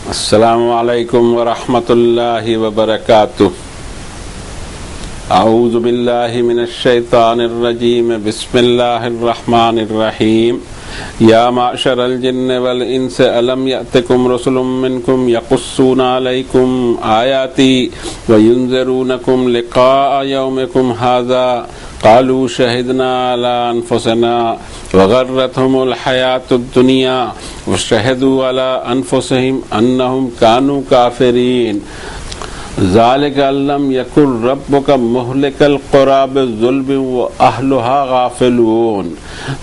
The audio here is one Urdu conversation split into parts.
السلام علیکم ورحمۃ اللہ وبرکاتہ۔ اعوذ باللہ من الشیطان الرجیم، بسم اللہ الرحمن الرحیم۔ یا معشر الجن والانس الم یأتکم رسل منکم یقصون علیکم آیاتی وینذرونکم لقاء یومکم ھذا قالوا شہدنا علی انفسنا وغرتهم الحیاۃ الدنیا وشہدوا علی انفسہم انہم کانوا کافرین۔ ذالک ان لم یکن ربک مہلک القری بالظلم واہلھا غافلون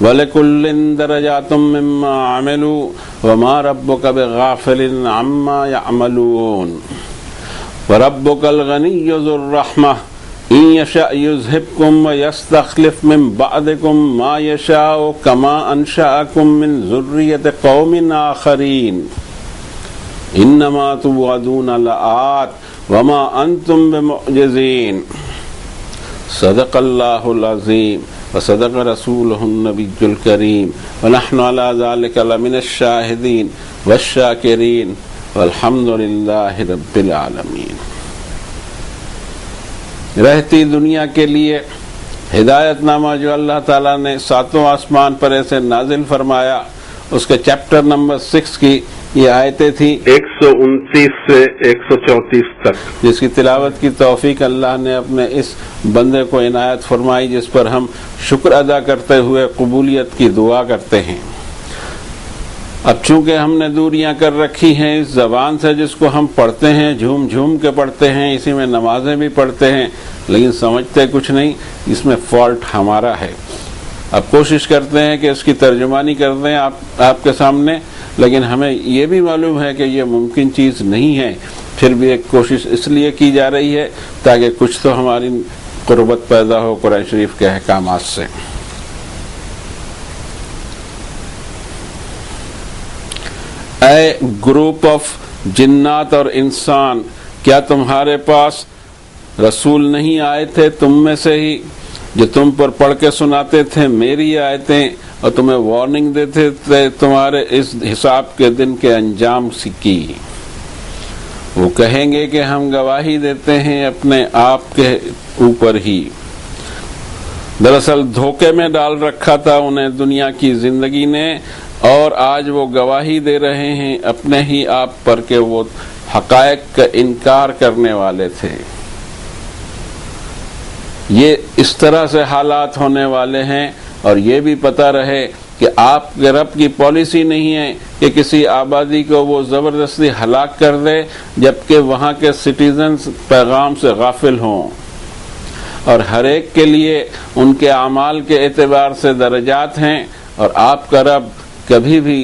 ولکل درجات مما عملوا وما ربک بغافل عما یعملون۔ وربک الغنی ذو الرحمہ ان یشاء یذہبکم ویستخلف من بعدکم ما یشاء کما انشأکم من ذریۃ قوم آخرین۔ انما توعدون لآت وما انتم بمعجزین۔ صدق اللہ العظیم وصدق رسولہ النبی الکریم ونحن علی ذلک لمن الشاہدین والشاکرین والحمد للہ رب العالمین۔ رہتی دنیا کے لیے ہدایت نامہ جو اللہ تعالیٰ نے ساتوں آسمان پر ایسے نازل فرمایا، اس کے چیپٹر نمبر 6 کی یہ آیتیں تھیں 129 سے 134 تک، جس کی تلاوت کی توفیق اللہ نے اپنے اس بندے کو عنایت فرمائی، جس پر ہم شکر ادا کرتے ہوئے قبولیت کی دعا کرتے ہیں۔ اب چونکہ ہم نے دوریاں کر رکھی ہیں اس زبان سے، جس کو ہم پڑھتے ہیں، جھوم جھوم کے پڑھتے ہیں، اسی میں نمازیں بھی پڑھتے ہیں، لیکن سمجھتے کچھ نہیں، اس میں فالٹ ہمارا ہے۔ اب کوشش کرتے ہیں کہ اس کی ترجمانی کر دیں آپ کے سامنے، لیکن ہمیں یہ بھی معلوم ہے کہ یہ ممکن چیز نہیں ہے، پھر بھی ایک کوشش اس لیے کی جا رہی ہے تاکہ کچھ تو ہماری قربت پیدا ہو قرآن شریف کے احکامات سے۔ اے گروپ آف جنات اور انسان، کیا تمہارے پاس رسول نہیں آئے تھے تم میں سے ہی، جو تم پر پڑھ کے سناتے تھے میری آیتیں اور تمہیں وارننگ دیتے تھے تمہارے اس حساب کے دن کے انجام کی؟ وہ کہیں گے کہ ہم گواہی دیتے ہیں اپنے آپ کے اوپر ہی۔ دراصل دھوکے میں ڈال رکھا تھا انہیں دنیا کی زندگی نے، اور آج وہ گواہی دے رہے ہیں اپنے ہی آپ پر کہ وہ حقائق کا انکار کرنے والے تھے۔ یہ اس طرح سے حالات ہونے والے ہیں، اور یہ بھی پتہ رہے کہ آپ کے رب کی پالیسی نہیں ہے کہ کسی آبادی کو وہ زبردستی ہلاک کر دے جبکہ وہاں کے سٹیزنز پیغام سے غافل ہوں، اور ہر ایک کے لیے ان کے اعمال کے اعتبار سے درجات ہیں، اور آپ کا رب کبھی بھی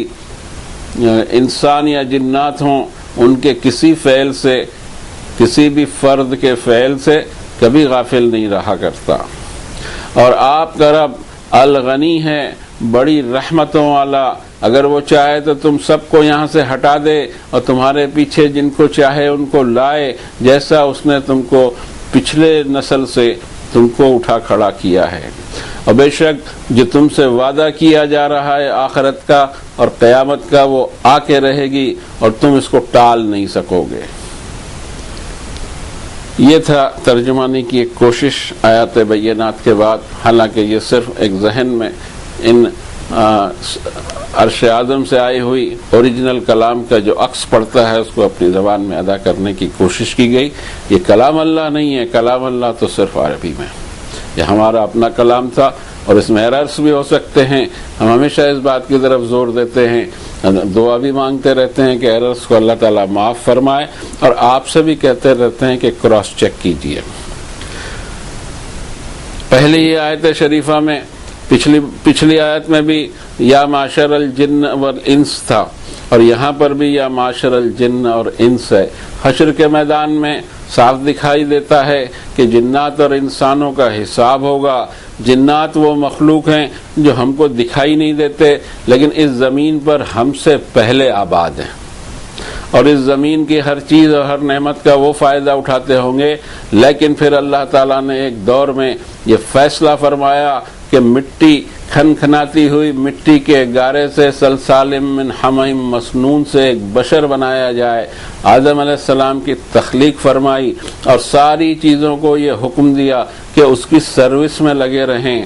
انسان یا جنات ہوں ان کے کسی فعل سے، کسی بھی فرد کے فعل سے کبھی غافل نہیں رہا کرتا۔ اور آپ کا رب الغنی ہے، بڑی رحمتوں والا، اگر وہ چاہے تو تم سب کو یہاں سے ہٹا دے اور تمہارے پیچھے جن کو چاہے ان کو لائے، جیسا اس نے تم کو پچھلے نسل سے تم کو اٹھا کھڑا کیا ہے۔ اور بے شک جو تم سے وعدہ کیا جا رہا ہے آخرت کا اور قیامت کا، وہ آ کے رہے گی اور تم اس کو ٹال نہیں سکو گے۔ یہ تھا ترجمانی کی ایک کوشش آیات بینات کے بعد، حالانکہ یہ صرف ایک ذہن میں ان عرش اعظم سے آئی ہوئی اوریجنل کلام کا جو عکس پڑتا ہے اس کو اپنی زبان میں ادا کرنے کی کوشش کی گئی۔ یہ کلام اللہ نہیں ہے، کلام اللہ تو صرف عربی میں، یہ ہمارا اپنا کلام تھا، اور اس میں ایررز بھی ہو سکتے ہیں۔ ہم ہمیشہ اس بات کی طرف زور دیتے ہیں، دعا بھی مانگتے رہتے ہیں کہ ایررز کو اللہ تعالیٰ معاف فرمائے، اور آپ سے بھی کہتے رہتے ہیں کہ کراس چیک کیجئے۔ پہلی ہی آیت شریفہ میں، پچھلی آیت میں بھی یا معاشر الجن والانس تھا، اور یہاں پر بھی یا معاشر الجن اور انس ہے۔ حشر کے میدان میں صاف دکھائی دیتا ہے کہ جنات اور انسانوں کا حساب ہوگا۔ جنات وہ مخلوق ہیں جو ہم کو دکھائی نہیں دیتے، لیکن اس زمین پر ہم سے پہلے آباد ہیں، اور اس زمین کی ہر چیز اور ہر نعمت کا وہ فائدہ اٹھاتے ہوں گے، لیکن پھر اللہ تعالیٰ نے ایک دور میں یہ فیصلہ فرمایا کہ مٹی کھنکھناتی ہوئی مٹی کے گارے سے سلسال من حمیم مسنون سے ایک بشر بنایا جائے. آدم علیہ السلام کی تخلیق فرمائی اور ساری چیزوں کو یہ حکم دیا کہ اس کی سروس میں لگے رہیں.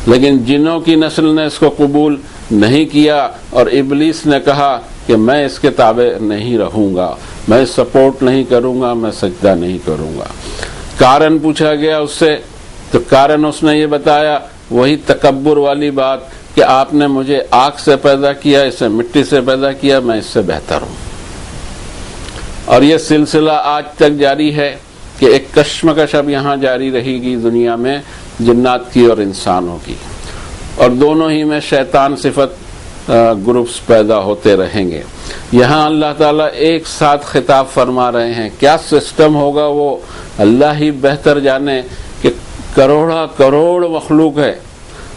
لیکن جنوں کی نسل نے اس کو قبول نہیں کیا اور ابلیس نے کہا کہ میں اس کے تابع نہیں رہوں گا، میں سپورٹ نہیں کروں گا، میں سجدہ نہیں کروں گا. کارن پوچھا گیا اس سے تو کارن اس نے یہ بتایا، وہی تکبر والی بات کہ آپ نے مجھے آگ سے پیدا کیا، اسے مٹی سے پیدا کیا، میں اس سے بہتر ہوں. اور یہ سلسلہ آج تک جاری ہے کہ ایک کشمکش اب یہاں جاری رہے گی دنیا میں جنات کی اور انسانوں کی، اور دونوں ہی میں شیطان صفت گروپس پیدا ہوتے رہیں گے. یہاں اللہ تعالیٰ ایک ساتھ خطاب فرما رہے ہیں. کیا سسٹم ہوگا وہ اللہ ہی بہتر جانے کہ کروڑ مخلوق ہے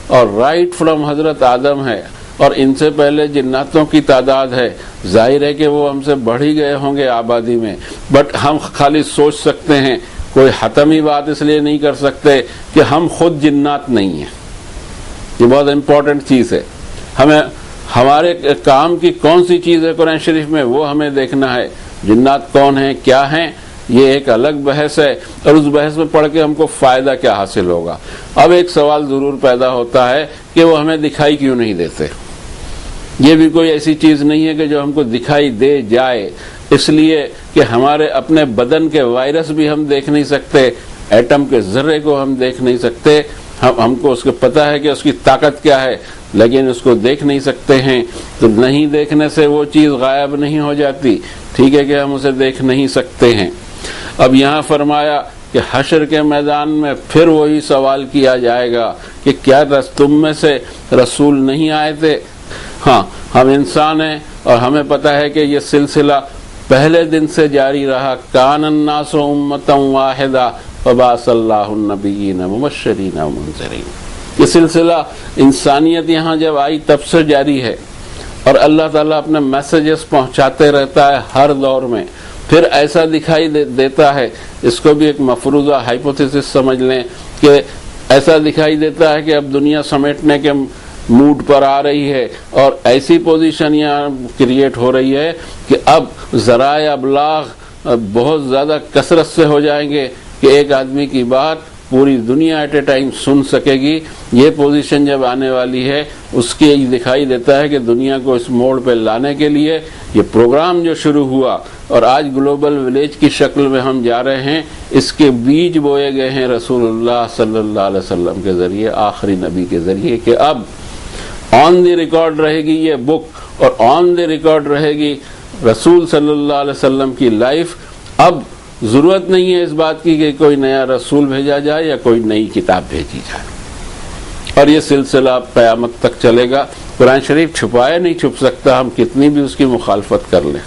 اور رائٹ فرام حضرت آدم ہے اور ان سے پہلے جناتوں کی تعداد ہے. ظاہر ہے کہ وہ ہم سے بڑھ ہی گئے ہوں گے آبادی میں، بٹ ہم خالی سوچ سکتے ہیں، کوئی حتمی بات اس لیے نہیں کر سکتے کہ ہم خود جنات نہیں ہیں. یہ بہت امپورٹنٹ چیز ہے. ہمیں ہمارے کام کی کون سی چیز ہے قرآن شریف میں وہ ہمیں دیکھنا ہے. جنات کون ہیں، کیا ہیں، یہ ایک الگ بحث ہے اور اس بحث میں پڑھ کے ہم کو فائدہ کیا حاصل ہوگا. اب ایک سوال ضرور پیدا ہوتا ہے کہ وہ ہمیں دکھائی کیوں نہیں دیتے. یہ بھی کوئی ایسی چیز نہیں ہے کہ جو ہم کو دکھائی دے جائے. اس لیے کہ ہمارے اپنے بدن کے وائرس بھی ہم دیکھ نہیں سکتے، ایٹم کے ذرے کو ہم دیکھ نہیں سکتے. ہم کو اس کو پتہ ہے کہ اس کی طاقت کیا ہے لیکن اس کو دیکھ نہیں سکتے ہیں. تو نہیں دیکھنے سے وہ چیز غائب نہیں ہو جاتی. ٹھیک ہے کہ ہم اسے دیکھ نہیں سکتے ہیں. اب یہاں فرمایا کہ حشر کے میدان میں پھر وہی سوال کیا جائے گا کہ کیا تم میں سے رسول نہیں آئے تھے. ہاں، ہم انسان ہیں اور ہمیں پتہ ہے کہ یہ سلسلہ پہلے دن سے جاری رہا. کان الناس امۃ واحدہ فبعث اللہ النبیین مبشرین ومنذرین. یہ سلسلہ انسانیت یہاں جب آئی تب سے جاری ہے اور اللہ تعالیٰ اپنے میسیجز پہنچاتے رہتا ہے ہر دور میں. پھر ایسا دکھائی دیتا ہے، اس کو بھی ایک مفروضہ ہائپوتھیسس سمجھ لیں کہ ایسا دکھائی دیتا ہے کہ اب دنیا سمیٹنے کے موڈ پر آ رہی ہے اور ایسی پوزیشن یہاں کریٹ ہو رہی ہے کہ اب ذرائع ابلاغ بہت زیادہ کثرت سے ہو جائیں گے کہ ایک آدمی کی بات پوری دنیا ایٹ اے ٹائم سن سکے گی. یہ پوزیشن جب آنے والی ہے اس کے دکھائی دیتا ہے کہ دنیا کو اس موڑ پہ لانے کے لیے یہ پروگرام جو شروع ہوا اور آج گلوبل ولیج کی شکل میں ہم جا رہے ہیں، اس کے بیج بوئے گئے ہیں رسول اللہ صلی اللہ علیہ وسلم کے ذریعے، آخری نبی کے ذریعے، کہ اب آن دی ریکارڈ رہے گی یہ بک اور آن دی ریکارڈ رہے گی رسول صلی اللہ علیہ وسلم کی لائف. اب ضرورت نہیں ہے اس بات کی کہ کوئی نیا رسول بھیجا جائے یا کوئی نئی کتاب بھیجی جائے، اور یہ سلسلہ قیامت تک چلے گا. قرآن شریف چھپایا نہیں چھپ سکتا، ہم کتنی بھی اس کی مخالفت کر لیں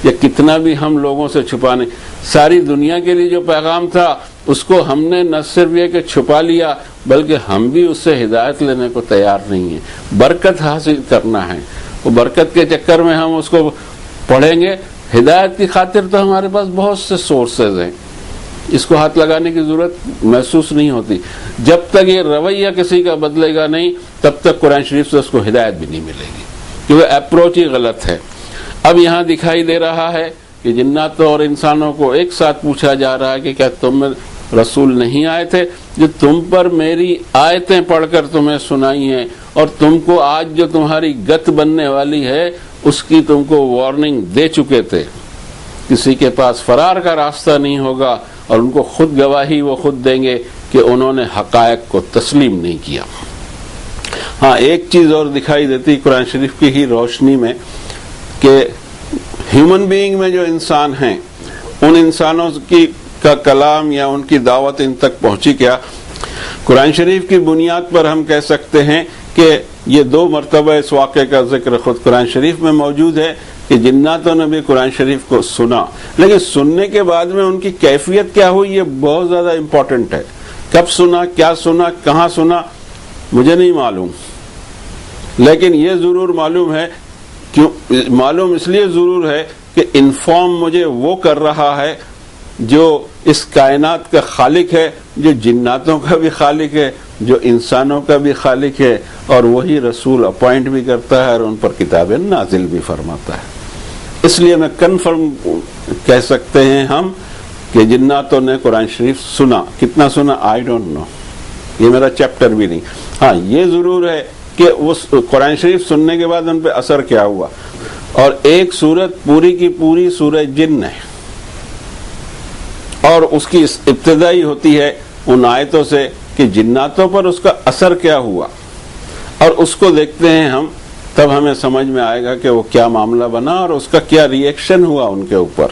یا کتنا بھی ہم لوگوں سے چھپانے. ساری دنیا کے لیے جو پیغام تھا اس کو ہم نے نہ صرف یہ کہ چھپا لیا بلکہ ہم بھی اس سے ہدایت لینے کو تیار نہیں ہیں. برکت حاصل کرنا ہے، وہ برکت کے چکر میں ہم اس کو پڑھیں گے. ہدایت کی خاطر تو ہمارے پاس بہت سے سورسز ہیں، اس کو ہاتھ لگانے کی ضرورت محسوس نہیں ہوتی. جب تک یہ رویہ کسی کا بدلے گا نہیں تب تک قرآن شریف سے اس کو ہدایت بھی نہیں ملے گی، کیونکہ اپروچ ہی غلط ہے. اب یہاں دکھائی دے رہا ہے کہ جناتوں اور انسانوں کو ایک ساتھ پوچھا جا رہا ہے کہ کیا تم میں رسول نہیں آئے تھے جو تم پر میری آیتیں پڑھ کر تمہیں سنائی ہیں اور تم کو آج جو تمہاری گت بننے والی ہے اس کی تم کو وارننگ دے چکے تھے. کسی کے پاس فرار کا راستہ نہیں ہوگا اور ان کو خود گواہی وہ خود دیں گے کہ انہوں نے حقائق کو تسلیم نہیں کیا. ہاں، ایک چیز اور دکھائی دیتی قرآن شریف کی ہی روشنی میں کہ ہیومن بینگ میں جو انسان ہیں ان انسانوں کا کلام یا ان کی دعوت ان تک پہنچی کیا. قرآن شریف کی بنیاد پر ہم کہہ سکتے ہیں کہ یہ 2 مرتبہ اس واقعے کا ذکر خود قرآن شریف میں موجود ہے کہ جناتوں نے بھی قرآن شریف کو سنا، لیکن سننے کے بعد میں ان کی کیفیت کیا ہوئی یہ بہت زیادہ امپورٹنٹ ہے. کب سنا، کیا سنا، کہاں سنا، مجھے نہیں معلوم، لیکن یہ ضرور معلوم ہے. کیوں معلوم؟ اس لیے ضرور ہے کہ انفارم مجھے وہ کر رہا ہے جو اس کائنات کا خالق ہے، جو جناتوں کا بھی خالق ہے جو انسانوں کا بھی خالق ہے اور وہی رسول اپوائنٹ بھی کرتا ہے اور ان پر کتابیں نازل بھی فرماتا ہے. اس لیے میں کنفرم کہہ سکتے ہیں ہم کہ جناتوں نے قرآن شریف سنا. کتنا سنا آئی ڈونٹ نو، یہ میرا چیپٹر بھی نہیں. ہاں یہ ضرور ہے کہ وہ قرآن شریف سننے کے بعد ان پہ اثر کیا ہوا. اور ایک سورت پوری کی پوری سورہ جن ہے، اور اس کی ابتدائی ہوتی ہے ان آیتوں سے کہ جناتوں پر اس کا اثر کیا ہوا، اور اس کو دیکھتے ہیں ہم، تب ہمیں سمجھ میں آئے گا کہ وہ کیا معاملہ بنا اور اس کا کیا ری ایکشن ہوا ان کے اوپر.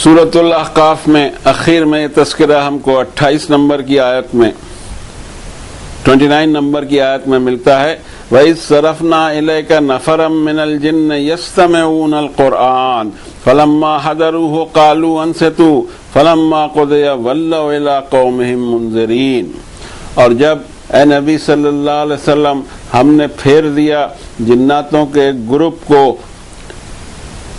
سورۃ الاحقاف میں اخیر میں یہ تذکرہ ہم کو 28 نمبر کی آیت میں 29 نمبر کی آیت میں ملتا ہے. وَإِذْ صَرَفْنَا إِلَيْكَ نَفَرًا مِّنَ الْجِنِّ يَسْتَمِعُونَ الْقُرْآنَ فَلَمَّا حَضَرُوهُ قَالُوا أَنصِتُوا فَلَمَّا قُضِيَ وَلَّوْا إِلَىٰ قَوْمِهِمْ مُنذِرِينَ. اور جب اے نبی صلی اللہ علیہ وسلم ہم نے پھیر دیا جناتوں کے ایک گروپ کو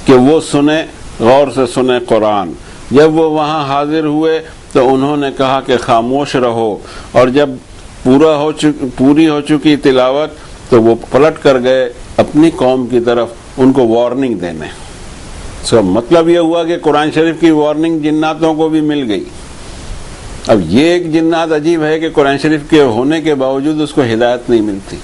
کہ وہ سنیں، غور سے سنیں قرآن، جب وہ وہاں حاضر ہوئے تو انہوں نے کہا کہ خاموش رہو، اور جب پوری ہو چکی تلاوت تو وہ پلٹ کر گئے اپنی قوم کی طرف ان کو وارننگ دینے. اس کا مطلب یہ ہوا کہ قرآن شریف کی وارننگ جناتوں کو بھی مل گئی. اب یہ ایک جنات عجیب ہے کہ قرآن شریف کے ہونے کے باوجود اس کو ہدایت نہیں ملتی،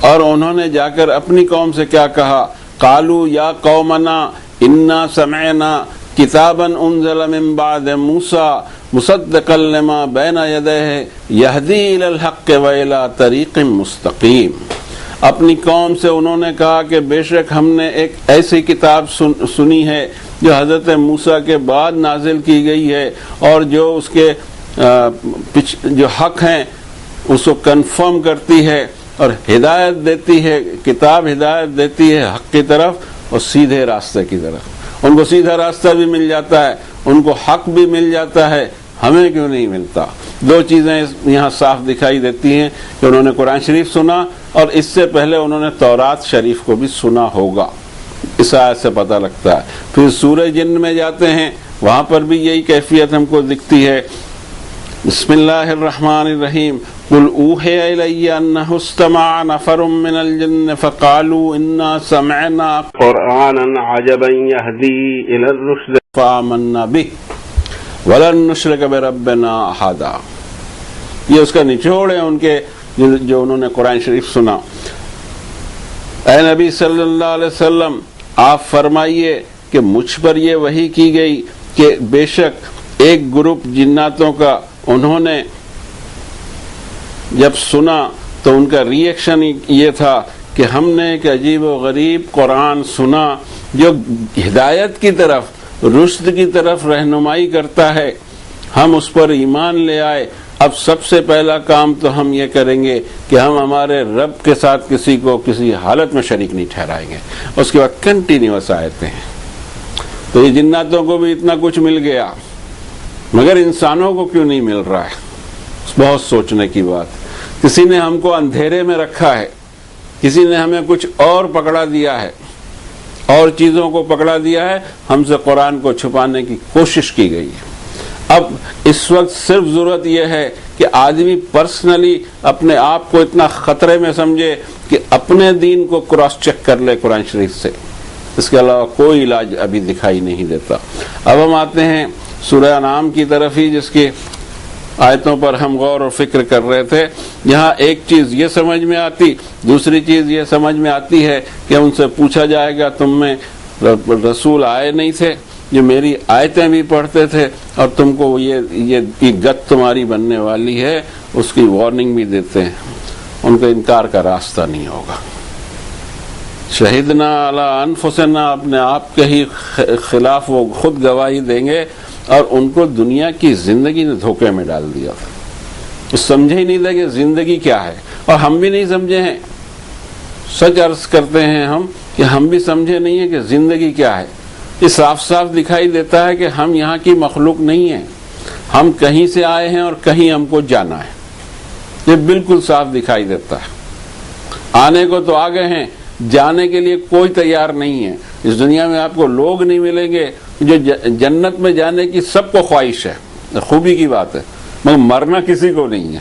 اور انہوں نے جا کر اپنی قوم سے کیا کہا، قالوا یا قومنا انا سمعنا کتابا انزل من بعد موسیٰ مصدقا لما بین یدیہ یہدی الی الحق و الی طریق مستقیم. اپنی قوم سے انہوں نے کہا کہ بے شک ہم نے ایک ایسی کتاب سنی ہے جو حضرت موسیٰ کے بعد نازل کی گئی ہے، اور جو اس کے جو حق ہیں اس کو کنفرم کرتی ہے اور ہدایت دیتی ہے. کتاب ہدایت دیتی ہے حق کی طرف اور سیدھے راستے کی طرف. ان کو سیدھا راستہ بھی مل جاتا ہے، ان کو حق بھی مل جاتا ہے، ہمیں کیوں نہیں ملتا؟ دو چیزیں یہاں صاف دکھائی دیتی ہیں کہ انہوں نے قرآن شریف سنا، اور اس سے پہلے انہوں نے تورات شریف کو بھی سنا ہوگا. اس آیت سے پتہ لگتا ہے. پھر سورہ جن میں جاتے ہیں، وہاں پر بھی یہی کیفیت ہم کو دکھتی ہے. بسم اللہ الرحمن الرحیم. قل اوحی الی انہ استمع نفر من الجن فقالوا انا سمعنا قرآنا عجبا یہدی الی الرشد فآمنا بہ ولن نشرک بربنا احدا. یہ اس کا نچوڑ ہے ان کے جو انہوں نے قرآن شریف سنا. اے نبی صلی اللہ علیہ وسلم آپ فرمائیے کہ مجھ پر یہ وحی کی گئی کہ بے شک ایک گروپ جناتوں کا انہوں نے جب سنا تو ان کا ری ایکشن یہ تھا کہ ہم نے ایک عجیب و غریب قرآن سنا جو ہدایت کی طرف، رشد کی طرف رہنمائی کرتا ہے، ہم اس پر ایمان لے آئے. اب سب سے پہلا کام تو ہم یہ کریں گے کہ ہم ہمارے رب کے ساتھ کسی کو کسی حالت میں شریک نہیں ٹھہرائیں گے. اس کے بعد کنٹینیوس آیتیں ہیں. تو یہ جناتوں کو بھی اتنا کچھ مل گیا، مگر انسانوں کو کیوں نہیں مل رہا ہے؟ بہت سوچنے کی بات. کسی نے ہم کو اندھیرے میں رکھا ہے، کسی نے ہمیں کچھ اور پکڑا دیا ہے، اور چیزوں کو پکڑا دیا ہے، ہم سے قرآن کو چھپانے کی کوشش کی گئی ہے. اب اس وقت صرف ضرورت یہ ہے کہ آدمی پرسنلی اپنے آپ کو اتنا خطرے میں سمجھے کہ اپنے دین کو کراس چیک کر لے قرآن شریف سے. اس کے علاوہ کوئی علاج ابھی دکھائی نہیں دیتا. اب ہم آتے ہیں سورہ انعام کی طرف ہی، جس کی آیتوں پر ہم غور و فکر کر رہے تھے. یہاں ایک چیز یہ سمجھ میں آتی، دوسری چیز یہ سمجھ میں آتی ہے کہ ان سے پوچھا جائے گا تم میں رسول آئے نہیں تھے جو میری آیتیں بھی پڑھتے تھے، اور تم کو یہ گت تمہاری بننے والی ہے، اس کی وارننگ بھی دیتے ہیں. ان کا انکار کا راستہ نہیں ہوگا. شہدنا علی انفسنا، اپنے آپ کے ہی خلاف وہ خود گواہی دیں گے. اور ان کو دنیا کی زندگی نے دھوکے میں ڈال دیا تھا. وہ سمجھے ہی نہیں تھا کہ زندگی کیا ہے، اور ہم بھی نہیں سمجھے ہیں. سچ عرض کرتے ہیں ہم کہ ہم بھی سمجھے نہیں ہیں کہ زندگی کیا ہے. یہ صاف صاف دکھائی دیتا ہے کہ ہم یہاں کی مخلوق نہیں ہیں، ہم کہیں سے آئے ہیں اور کہیں ہم کو جانا ہے. یہ بالکل صاف دکھائی دیتا ہے. آنے کو تو آ گئے ہیں، جانے کے لیے کوئی تیار نہیں ہے. اس دنیا میں آپ کو لوگ نہیں ملیں گے جو جنت میں جانے کی سب کو خواہش ہے، خوبی کی بات ہے، مگر مرنا کسی کو نہیں ہے.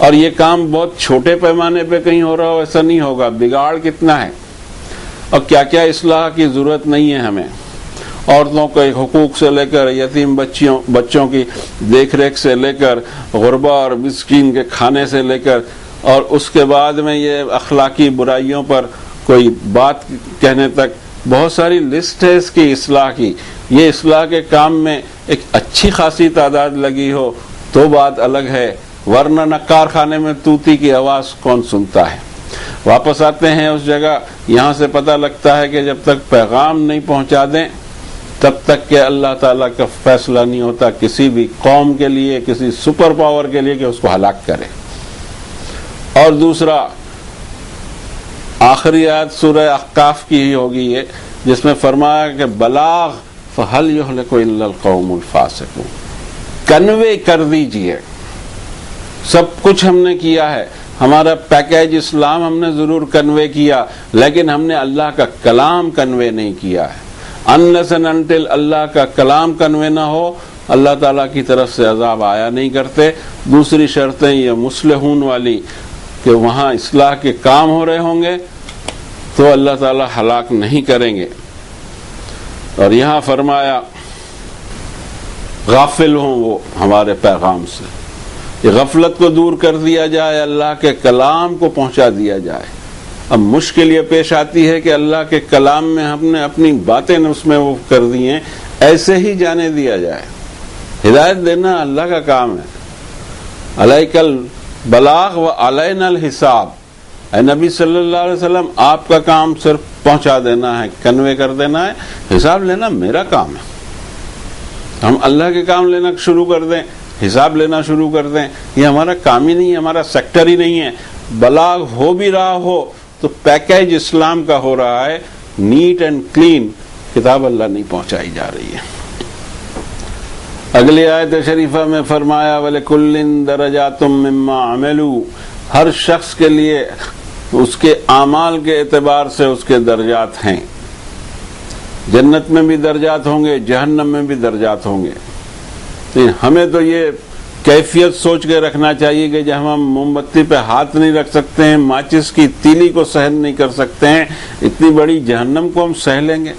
اور یہ کام بہت چھوٹے پیمانے پہ کہیں ہو رہا ہو ایسا نہیں ہوگا. بگاڑ کتنا ہے اور کیا کیا اصلاح کی ضرورت نہیں ہے ہمیں. عورتوں کے حقوق سے لے کر یتیم بچوں کی دیکھ ریکھ سے لے کر غربا اور مسکین کے کھانے سے لے کر، اور اس کے بعد میں یہ اخلاقی برائیوں پر کوئی بات کہنے تک بہت ساری لسٹ ہے اس کی اصلاح کی. یہ اصلاح کے کام میں ایک اچھی خاصی تعداد لگی ہو تو بات الگ ہے، ورنہ نقار خانے میں طوطی کی آواز کون سنتا ہے. واپس آتے ہیں اس جگہ. یہاں سے پتہ لگتا ہے کہ جب تک پیغام نہیں پہنچا دیں تب تک کہ اللہ تعالیٰ کا فیصلہ نہیں ہوتا کسی بھی قوم کے لیے، کسی سپر پاور کے لیے کہ اس کو ہلاک کرے. اور دوسرا آخری آیت سورہ احقاف کی ہی ہوگی یہ، جس میں فرمایا کہ بلاغ فہل یہلک الا القوم الفاسقون. کنوے کر دیجئے. سب کچھ ہم نے کیا ہے، ہمارا پیکیج اسلام ہم نے ضرور کنوے کیا، لیکن ہم نے اللہ کا کلام کنوے نہیں کیا ہے. unless and until اللہ کا کلام کنوے نہ ہو اللہ تعالیٰ کی طرف سے عذاب آیا نہیں کرتے. دوسری شرطیں یہ مصلحون والی کہ وہاں اصلاح کے کام ہو رہے ہوں گے تو اللہ تعالیٰ ہلاک نہیں کریں گے. اور یہاں فرمایا غافل ہوں وہ ہمارے پیغام سے. یہ غفلت کو دور کر دیا جائے، اللہ کے کلام کو پہنچا دیا جائے. اب مشکل یہ پیش آتی ہے کہ اللہ کے کلام میں ہم نے اپنی باتیں اس میں وہ کر دی ہیں، ایسے ہی جانے دیا جائے. ہدایت دینا اللہ کا کام ہے. علیک البلاغ و علینا الحساب. اے نبی صلی اللہ علیہ وسلم آپ کا کام صرف پہنچا دینا ہے، کنوے کر دینا ہے، حساب لینا میرا کام ہے. ہم اللہ کے کام لینا شروع کر دیں، حساب لینا شروع کر دیں، یہ ہمارا کام ہی نہیں ہے، ہمارا سیکٹر ہی نہیں ہے. بلاغ ہو بھی رہا ہو تو پیکیج اسلام کا ہو رہا ہے، نیٹ اینڈ کلین کتاب اللہ نہیں پہنچائی جا رہی ہے. اگلی آیت شریفہ میں فرمایا وَلِكُلٍّ دَرَجَاتٌ مِّمَّا عَمِلُوا. ہر شخص کے لیے اس کے اعمال کے اعتبار سے اس کے درجات ہیں. جنت میں بھی درجات ہوں گے، جہنم میں بھی درجات ہوں گے. ہمیں تو یہ کیفیت سوچ کے رکھنا چاہیے کہ جب ہم موم بتی پہ ہاتھ نہیں رکھ سکتے ہیں، ماچس کی تیلی کو سہن نہیں کر سکتے ہیں، اتنی بڑی جہنم کو ہم سہ لیں گے.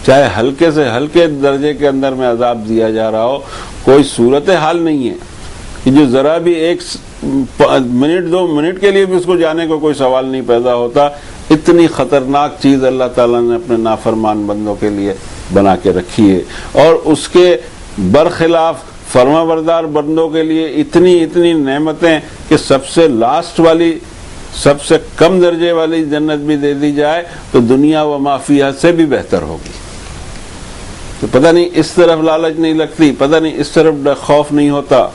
چاہے ہلکے سے ہلکے درجے کے اندر میں عذاب دیا جا رہا ہو، کوئی صورت حال نہیں ہے کہ جو ذرا بھی ایک منٹ 2 منٹ کے لیے بھی اس کو جانے کو کوئی سوال نہیں پیدا ہوتا. اتنی خطرناک چیز اللہ تعالیٰ نے اپنے نافرمان بندوں کے لیے بنا کے رکھی ہے، اور اس کے برخلاف فرما بردار بندوں کے لیے اتنی نعمتیں کہ سب سے لاسٹ والی، سب سے کم درجے والی جنت بھی دے دی جائے تو دنیا و مافیہ سے بھی بہتر ہوگی. تو پتہ نہیں اس طرف لالچ نہیں لگتی، پتہ نہیں اس طرف خوف نہیں ہوتا.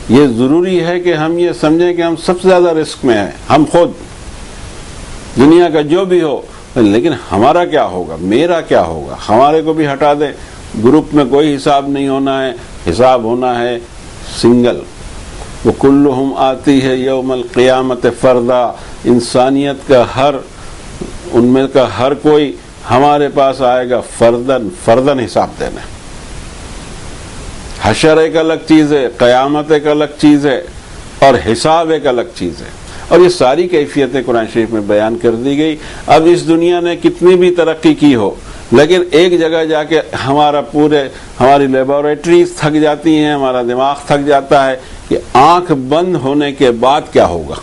یہ ضروری ہے کہ ہم یہ سمجھیں کہ ہم سب سے زیادہ رسک میں ہیں، ہم خود. دنیا کا جو بھی ہو، لیکن ہمارا کیا ہوگا، میرا کیا ہوگا. ہمارے کو بھی ہٹا دیں، گروپ میں کوئی حساب نہیں ہونا ہے، حساب ہونا ہے سنگل. وَكُلُّهُمْ آتی ہے یوم القیامت فردا. انسانیت کا ان میں کا ہر کوئی ہمارے پاس آئے گا فردن حساب دینا. حشر ایک الگ چیز ہے، قیامت ایک الگ چیز ہے، اور حساب ایک الگ چیز ہے. اور یہ ساری کیفیتیں قرآن شریف میں بیان کر دی گئی. اب اس دنیا نے کتنی بھی ترقی کی ہو، لیکن ایک جگہ جا کے ہماری لیبارٹریز تھک جاتی ہیں، ہمارا دماغ تھک جاتا ہے کہ آنکھ بند ہونے کے بعد کیا ہوگا،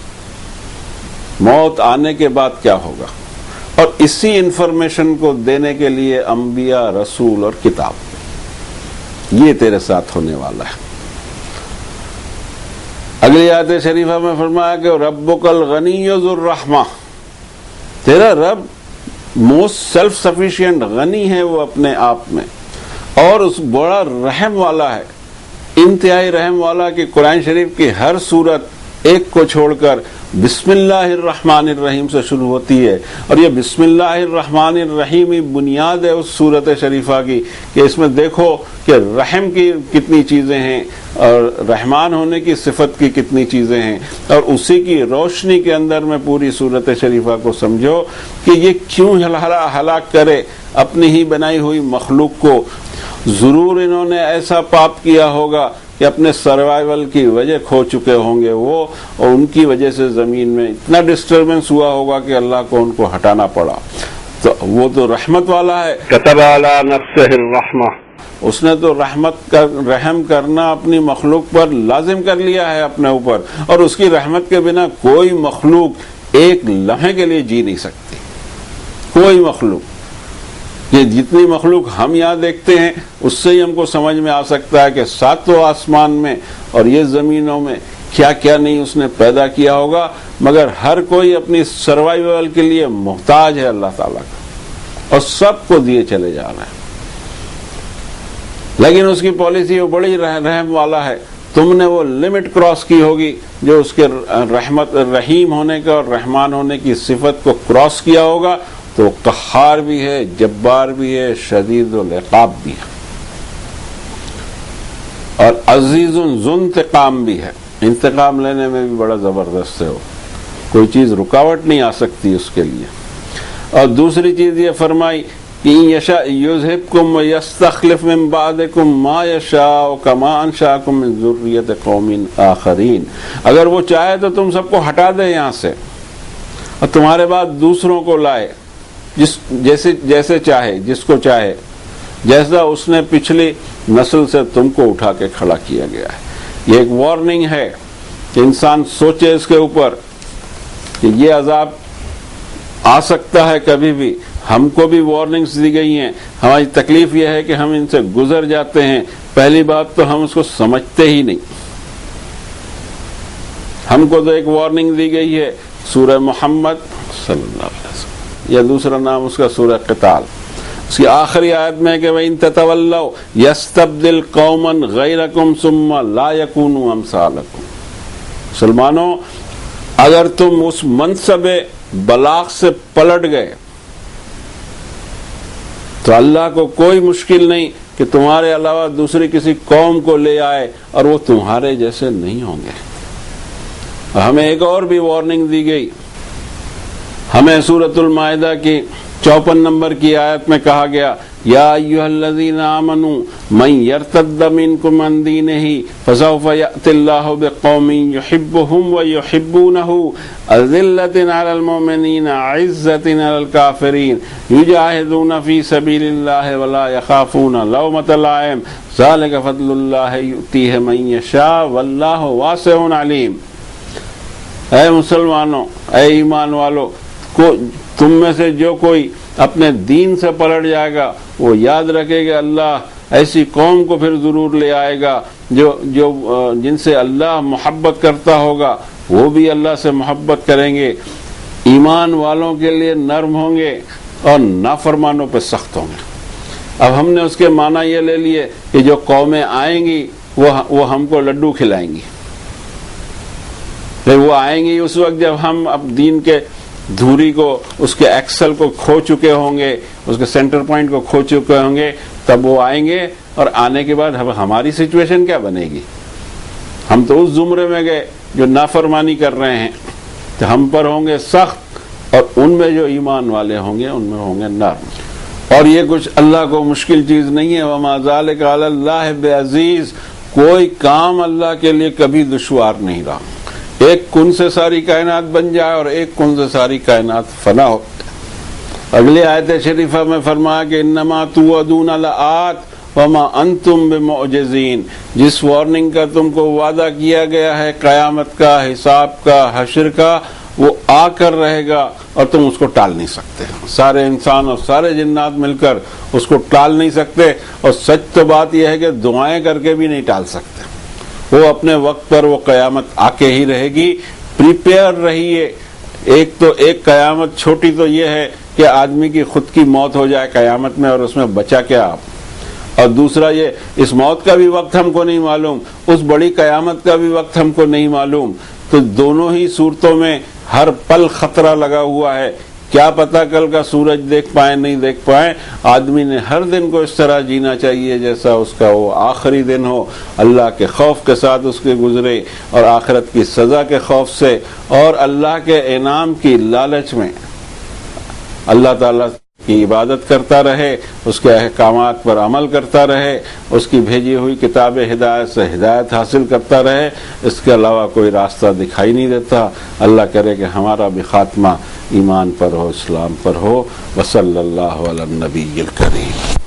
موت آنے کے بعد کیا ہوگا. اور اسی انفارمیشن کو دینے کے لیے انبیاء، رسول اور کتاب، یہ تیرے ساتھ ہونے والا ہے. اگلی آیت شریفہ میں فرمایا کہ ربک الغنی ذو الرحمہ. تیرا رب موسٹ سیلف سفیشینٹ، غنی ہے وہ اپنے آپ میں، اور اس بڑا رحم والا ہے، انتہائی رحم والا کہ قرآن شریف کی ہر سورت ایک کو چھوڑ کر بسم اللہ الرحمن الرحیم سے شروع ہوتی ہے. اور یہ بسم اللہ الرحمن الرحیم ہی بنیاد ہے اس سورت شریفہ کی کہ اس میں دیکھو کہ رحم کی کتنی چیزیں ہیں اور رحمان ہونے کی صفت کی کتنی چیزیں ہیں، اور اسی کی روشنی کے اندر میں پوری سورت شریفہ کو سمجھو کہ یہ کیوں ہلاک کرے اپنی ہی بنائی ہوئی مخلوق کو. ضرور انہوں نے ایسا پاپ کیا ہوگا کہ اپنے سروائیول کی وجہ کھو چکے ہوں گے وہ، اور ان کی وجہ سے زمین میں اتنا ڈسٹربنس ہوا ہوگا کہ اللہ کو ان کو ہٹانا پڑا. تو وہ تو رحمت والا ہے. كتب على نفسه الرحمة، اس نے تو رحم کرنا اپنی مخلوق پر لازم کر لیا ہے اپنے اوپر، اور اس کی رحمت کے بنا کوئی مخلوق ایک لمحے کے لیے جی نہیں سکتی. کوئی مخلوق، یہ جتنی مخلوق ہم یہاں دیکھتے ہیں اس سے ہی ہم کو سمجھ میں آ سکتا ہے کہ ساتوں آسمان میں اور یہ زمینوں میں کیا کیا نہیں اس نے پیدا کیا ہوگا، مگر ہر کوئی اپنی سروائیول کے لیے محتاج ہے اللہ تعالیٰ کا، اور سب کو دیے چلے جا رہے ہیں. لیکن اس کی پالیسی وہ بڑی رحم والا ہے. تم نے وہ لمٹ کراس کی ہوگی جو اس کے رحیم ہونے کا اور رحمان ہونے کی صفت کو کراس کیا ہوگا، تو قہار بھی ہے، جبار بھی ہے، شدید العقاب بھی ہے، اور عزیز ذو انتقام بھی ہے. انتقام لینے میں بھی بڑا زبردست ہے، کوئی چیز رکاوٹ نہیں آ سکتی اس کے لیے. اور دوسری چیز یہ فرمائی کہ یشاء یذہبکم ویستخلف من بعدکم ما یشاء کما انشأکم من ذریۃ قوم آخرین. اگر وہ چاہے تو تم سب کو ہٹا دے یہاں سے، اور تمہارے بعد دوسروں کو لائے جیسے چاہے، جس کو چاہے، جیسا اس نے پچھلی نسل سے تم کو اٹھا کے کھڑا کیا گیا ہے. یہ ایک وارننگ ہے کہ انسان سوچے اس کے اوپر کہ یہ عذاب آ سکتا ہے کبھی بھی. ہم کو بھی وارننگز دی گئی ہیں. ہماری تکلیف یہ ہے کہ ہم ان سے گزر جاتے ہیں. پہلی بات تو ہم اس کو سمجھتے ہی نہیں. ہم کو تو ایک وارننگ دی گئی ہے سورہ محمد صلی اللہ علیہ وسلم، یا دوسرا نام اس کا سورہ قتال. اس کی آخری آیت میں کہ وَإِن تَتَوَلَّوْا يَسْتَبْدِلْ قَوْمًا غَيْرَكُمْ ثُمَّ لَا يَكُونُوا أَمْثَالَكُمْ. مسلمانوں، اگر تم اس منصب بلاغ سے پلٹ گئے تو اللہ کو کوئی مشکل نہیں کہ تمہارے علاوہ دوسری کسی قوم کو لے آئے اور وہ تمہارے جیسے نہیں ہوں گے. ہمیں ایک اور بھی وارننگ دی گئی. ہمیں سورۃ المائدہ کی 54 نمبر کی آیت میں کہا گیا یا ایھا الذین آمنوا من یرتد منکم عن دینہ فسوف یأتی اللہ بقوم یحبهم ویحبونہ اذلۃ علی المؤمنین عزۃ علی الکافرین یجاہدون فی سبیل اللہ ولا یخافون لومۃ لائم ذلک فضل اللہ یؤتیہ من یشاء واللہ واسع علیم. اے مسلمانوں، اے ایمان والو، تم میں سے جو کوئی اپنے دین سے پلٹ جائے گا وہ یاد رکھے گا اللہ ایسی قوم کو پھر ضرور لے آئے گا جن سے اللہ محبت کرتا ہوگا، وہ بھی اللہ سے محبت کریں گے، ایمان والوں کے لیے نرم ہوں گے اور نافرمانوں پہ سخت ہوں گے. اب ہم نے اس کے معنی یہ لے لیے کہ جو قومیں آئیں گی وہ ہم کو لڈو کھلائیں گی. وہ آئیں گی اس وقت جب ہم اب دین کے دھوری کو، اس کے ایکسل کو کھو چکے ہوں گے، اس کے سینٹر پوائنٹ کو کھو چکے ہوں گے، تب وہ آئیں گے. اور آنے کے بعد ہماری سچویشن کیا بنے گی؟ ہم تو اس زمرے میں گئے جو نافرمانی کر رہے ہیں، تو ہم پر ہوں گے سخت، اور ان میں جو ایمان والے ہوں گے ان میں ہوں گے نرم. اور یہ کچھ اللہ کو مشکل چیز نہیں ہے. وما ذلک علی اللہ بعزیز. کوئی کام اللہ کے لیے کبھی دشوار نہیں رہا. ایک کن سے ساری کائنات بن جائے اور ایک کن سے ساری کائنات فنا ہو. اگلی آیت شریفہ میں فرمایا کہ انما توعدون لآت وما انتم بمعجزین. جس وارننگ کا تم کو وعدہ کیا گیا ہے، قیامت کا، حساب کا، حشر کا، وہ آ کر رہے گا اور تم اس کو ٹال نہیں سکتے. سارے انسان اور سارے جنات مل کر اس کو ٹال نہیں سکتے. اور سچ تو بات یہ ہے کہ دعائیں کر کے بھی نہیں ٹال سکتے. وہ اپنے وقت پر وہ قیامت آ کے ہی رہے گی. پریپیئر رہیے. ایک قیامت چھوٹی تو یہ ہے کہ آدمی کی خود کی موت ہو جائے قیامت میں، اور اس میں بچا کیا آپ. اور دوسرا یہ اس موت کا بھی وقت ہم کو نہیں معلوم، اس بڑی قیامت کا بھی وقت ہم کو نہیں معلوم. تو دونوں ہی صورتوں میں ہر پل خطرہ لگا ہوا ہے. کیا پتہ کل کا سورج دیکھ پائیں نہیں دیکھ پائیں. آدمی نے ہر دن کو اس طرح جینا چاہیے جیسا اس کا وہ آخری دن ہو، اللہ کے خوف کے ساتھ اس کے گزرے، اور آخرت کی سزا کے خوف سے، اور اللہ کے انعام کی لالچ میں. اللہ تعالیٰ کی عبادت کرتا رہے، اس کے احکامات پر عمل کرتا رہے، اس کی بھیجی ہوئی کتاب ہدایت سے ہدایت حاصل کرتا رہے، اس کے علاوہ کوئی راستہ دکھائی نہیں دیتا۔ اللہ کرے کہ ہمارا بھی خاتمہ ایمان پر ہو، اسلام پر ہو۔ وصلی اللہ علی النبی الکریم۔